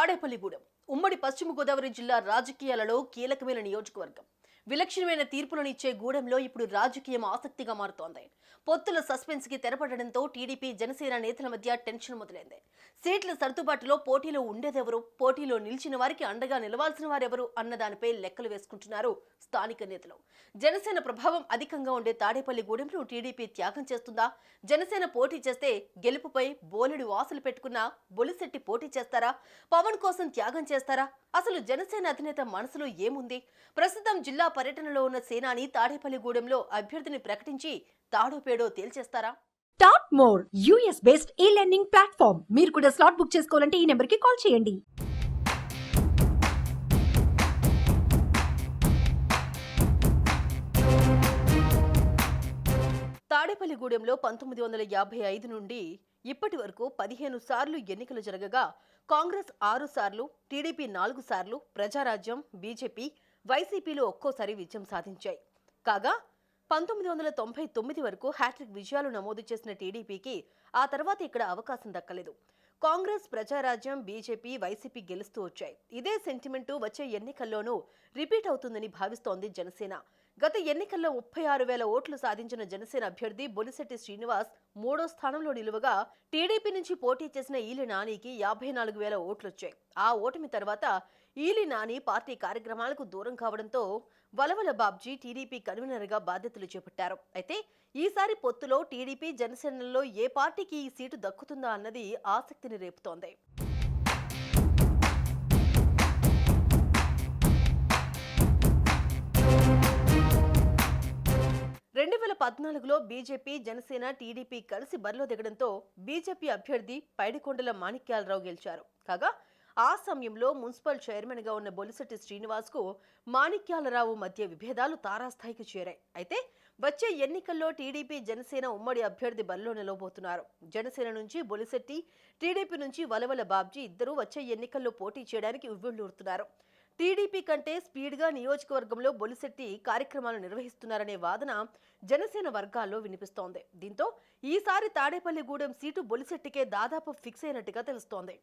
తాడేపల్లిగూడెం ఉమ్మడి పశ్చిమ గోదావరి జిల్లా రాజకీయాలలో కీలకమైన నియోజకవర్గం. విలక్షణమైన తీర్పులను ఇచ్చే గూడెంలో ఇప్పుడు రాజకీయం ఆసక్తిగా మారుతోంది. పొత్తుల సస్పెన్స్ కి తెరపడడంతో టీడీపీ జనసేన నేతల మధ్య టెన్షన్ మొదలైంది. సీట్ల సర్దుబాటులో పోటీలో ఉండేదెవరు, పోటీలో నిలిచిన వారికి అండగా నిలవాల్సిన వారెవరు అన్న దానిపై లెక్కలు వేసుకుంటున్నారు స్థానిక నేతలు. జనసేన ప్రభావం అధికంగా ఉండే తాడేపల్లిగూడెంలో టీడీపీ త్యాగం చేస్తుందా? జనసేన పోటీ చేస్తే గెలుపుపై బోలెడు ఆశలు పెట్టుకున్న బొలిశెట్టి పోటీ చేస్తారా? పవన్ కోసం త్యాగం చేస్తారా? అసలు జనసేన అధినేత మనసులో ఏముంది? ప్రస్తుతం జిల్లా పర్యటనలో ఉన్న సేనాని తాడేపల్లిగూడెంలో అభ్యర్థిని ప్రకటించి తాడోపేడో తేల్చేస్తారా? టాప్ మోర్ యూఎస్ బేస్డ్ ఈ లెర్నింగ్ ప్లాట్ఫామ్. మీరు కూడా స్లాట్ బుక్ చేసుకోవాలంటే ఈ నెంబర్ కి కాల్ చేయండి. తాడేపల్లిగూడెంలో 1955 నుండి ఇప్పటి వరకు 15 సార్లు ఎన్నికలు జరగగా కాంగ్రెస్ 6 సార్లు, టీడీపీ 4 సార్లు, ప్రజారాజ్యం, బీజేపీ, వైసీపీలు ఒక్కోసారి విజయం సాధించాయి. కాగా 1999 వరకు హ్యాట్రిక్ విజయాలు నమోదు చేసిన టీడీపీకి ఆ తర్వాత ఇక్కడ అవకాశం దక్కలేదు. కాంగ్రెస్, ప్రజారాజ్యం, బీజేపీ, వైసీపీ గెలుస్తూ వచ్చాయి. ఇదే సెంటిమెంటు వచ్చే ఎన్నికల్లోనూ రిపీట్ అవుతుందని భావిస్తోంది జనసేన. గత ఎన్నికల్లో 36,000 ఓట్లు సాధించిన జనసేన అభ్యర్థి బొలిశెట్టి శ్రీనివాస్ 3వ స్థానంలో నిలువగా టీడీపీ నుంచి పోటీ చేసిన ఈలి నానికి 54,000 ఓట్లొచ్చాయి. ఆ ఓటమి తర్వాత ఈలి నాని పార్టీ కార్యక్రమాలకు దూరం కావడంతో వలవల బాబ్జీ టీడీపీ కన్వీనర్గా బాధ్యతలు చేపట్టారు. అయితే ఈసారి పొత్తులో టీడీపీ, జనసేనలో ఏ పార్టీకి ఈ సీటు దక్కుతుందా అన్నది ఆసక్తిని రేపుతోంది. 2014లో బీజేపీ, జనసేన, టీడీపీ కలిసి బరిలో దిగడంతో బీజేపీ అభ్యర్థి పైడికొండల మాణిక్యాలరావు గెలిచారు. కాగా ఆ సమయంలో మున్సిపల్ చైర్మన్ గా ఉన్న బొలిశెట్టి శ్రీనివాస్ కు మాణిక్యాలరావు మధ్య విభేదాలు తారాస్థాయికి చేరాయి. అయితే వచ్చే ఎన్నికల్లో టీడీపీ, జనసేన ఉమ్మడి అభ్యర్థి బరిలో నిలవబోతున్నారు. జనసేన నుంచి బొలిశెట్టి, టీడీపీ నుంచి వలవల బాబ్జీ ఇద్దరూ వచ్చే ఎన్నికల్లో పోటీ చేయడానికి ఉవ్విళ్లూరుతున్నారు. టీడీపీ కంటే స్పీడ్గా నియోజకవర్గంలో బొలిశెట్టి కార్యక్రమాలు నిర్వహిస్తున్నారనే వాదన జనసేన వర్గాల్లో వినిపిస్తోంది. దీంతో ఈసారి తాడేపల్లిగూడెం సీటు బొలిశెట్టికే దాదాపు ఫిక్స్ అయినట్టుగా తెలుస్తోంది.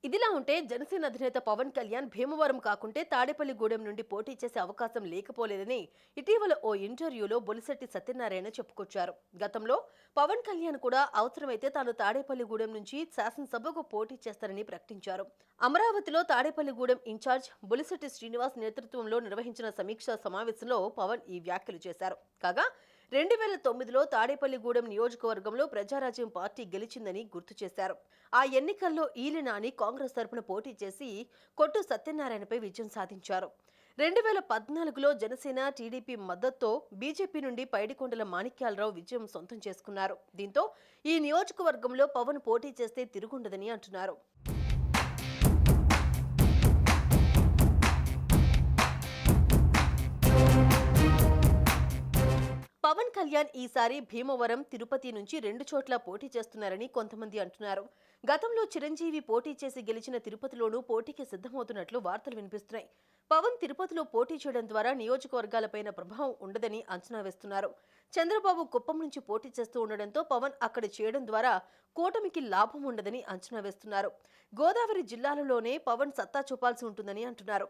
ఇదిలా ఉంటే జనసేన అధినేత పవన్ కళ్యాణ్ భీమవరం కాకుంటే తాడేపల్లిగూడెం నుండి పోటీ చేసే అవకాశం లేకపోలేదని ఇటీవల ఓ ఇంటర్వ్యూలో బొలిశెట్టి సత్యనారాయణ చెప్పుకొచ్చారు. గతంలో పవన్ కళ్యాణ్ కూడా అవసరమైతే తాను తాడేపల్లిగూడెం నుంచి శాసనసభకు పోటీ చేస్తారని ప్రకటించారు. అమరావతిలో తాడేపల్లిగూడెం ఇన్ఛార్జ్ బొలిశెట్టి శ్రీనివాస్ నేతృత్వంలో నిర్వహించిన సమీక్షా సమావేశంలో పవన్ ఈ వ్యాఖ్యలు చేశారు. కాగా 2009లో తాడేపల్లిగూడెం నియోజకవర్గంలో ప్రజారాజ్యం పార్టీ గెలిచిందని గుర్తు చేశారు. ఆ ఎన్నికల్లో ఈలి నాని కాంగ్రెస్ తరపున పోటీ చేసి కొట్టు సత్యనారాయణపై విజయం సాధించారు. 2014లో జనసేన, టీడీపీ మద్దతుతో బీజేపీ నుండి పైడికొండల మాణిక్యాలరావు విజయం సొంతం చేసుకున్నారు. దీంతో ఈ నియోజకవర్గంలో పవన్ పోటీ చేస్తే తిరుగుండదని అంటున్నారు. పవన్ కళ్యాణ్ ఈసారి భీమవరం, తిరుపతి నుంచి 2 చోట్ల పోటీ చేస్తున్నారని కొంతమంది అంటున్నారు. గతంలో చిరంజీవి పోటీ చేసి గెలిచిన తిరుపతిలోనూ పోటీకి సిద్ధమవుతున్నట్లు వార్తలు వినిపిస్తున్నాయి. పవన్ తిరుపతిలో పోటీ చేయడం ద్వారా నియోజకవర్గాలపైన ప్రభావం ఉండదని అంచనా వేస్తున్నారు. చంద్రబాబు కుప్పం నుంచి పోటీ చేస్తూ ఉండడంతో పవన్ అక్కడ చేయడం ద్వారా కూటమికి లాభం ఉండదని అంచనా వేస్తున్నారు. గోదావరి జిల్లాలలోనే పవన్ సత్తా చూపాల్సి ఉంటుందని అంటున్నారు.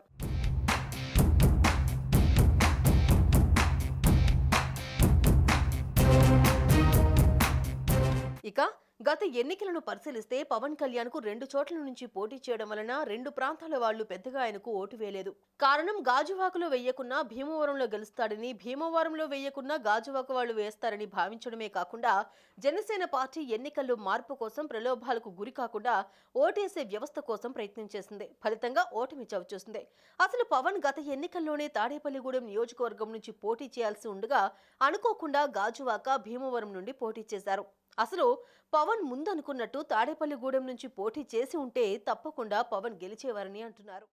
ఇక గత ఎన్నికలను పరిశీలిస్తే పవన్ కళ్యాణ్ కు 2 చోట్ల నుంచి పోటీ చేయడం వలన 2 ప్రాంతాల వాళ్లు పెద్దగా ఆయనకు ఓటు వేయలేదు. కారణం గాజువాకలో వేయకున్నా భీమవరంలో గెలుస్తాడని, భీమవరంలో వేయకున్నా గాజువాక వాళ్లు వేస్తారని భావించడమే కాకుండా జనసేన పార్టీ ఎన్నికల్లో మార్పు కోసం ప్రలోభాలకు గురి కాకుండా ఓటేసే వ్యవస్థ కోసం ప్రయత్నం చేసింది. ఫలితంగా ఓటమి చవిచూసింది. అసలు పవన్ గత ఎన్నికల్లోనే తాడేపల్లిగూడెం నియోజకవర్గం నుంచి పోటీ చేయాల్సి ఉండగా అనుకోకుండా గాజువాక, భీమవరం నుండి పోటీ చేశారు. అసలు పవన్ ముందనుకున్నట్టు తాడేపల్లిగూడెం నుంచి పోటీ చేసి ఉంటే తప్పకుండా పవన్ గెలిచేవారని అంటున్నారు.